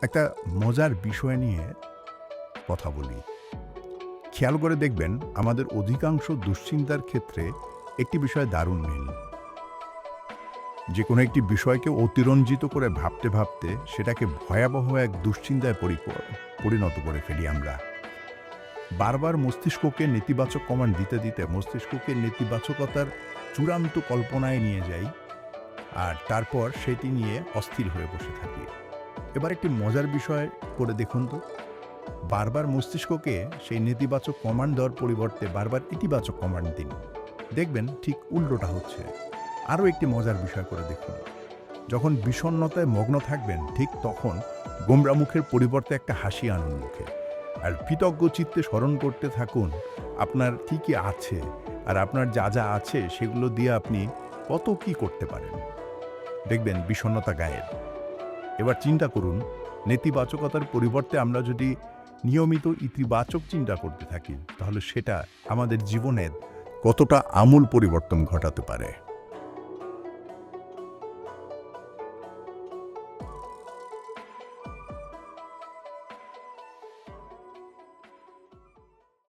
একটা মজার বিষয় নিয়ে কথা বলি। খেয়াল করে দেখবেন আমাদের অধিকাংশ দুশ্চিন্তার ক্ষেত্রে একটি বিষয় দারুণ মিল। যে কোনো একটি বিষয়কে অতিরঞ্জিত করে ভাবতে ভাবতে সেটাকে ভয়াবহ এক দুশ্চিন্তায় পরিণত করে ফেলি আমরা। বারবার মস্তিষ্ককে নেতিবাচক কমান্ড দিতে দিতে মস্তিষ্ককে নেতিবাচকতার চূড়ান্ত কল্পনায় নিয়ে যাই, আর তারপর সেটি নিয়ে অস্থির হয়ে বসে থাকি। এবার একটি মজার বিষয় করে দেখুন তো, বারবার মস্তিষ্ককে সেই নেতিবাচক কমান্ড দেওয়ার পরিবর্তে বারবার ইতিবাচক কমান্ড দিন, দেখবেন ঠিক উল্টোটা হচ্ছে। আরও একটি মজার বিষয় করে দেখুন, যখন বিষণ্ণতায় মগ্ন থাকবেন ঠিক তখন গোমরা মুখের পরিবর্তে একটা হাসি আনুন মুখে, আর কৃতজ্ঞ চিত্তে স্মরণ করতে থাকুন আপনার কী কী আছে, আর আপনার যা যা আছে সেগুলো দিয়ে আপনি কত কী করতে পারেন। দেখবেন বিষণ্ণতা গায়েব। এবার চিন্তা করুন, নেতিবাচকতার পরিবর্তে আমরা যদি নিয়মিত ইতিবাচক চিন্তা করতে থাকি তাহলে সেটা আমাদের জীবনের কতটা আমূল পরিবর্তন ঘটাতে পারে।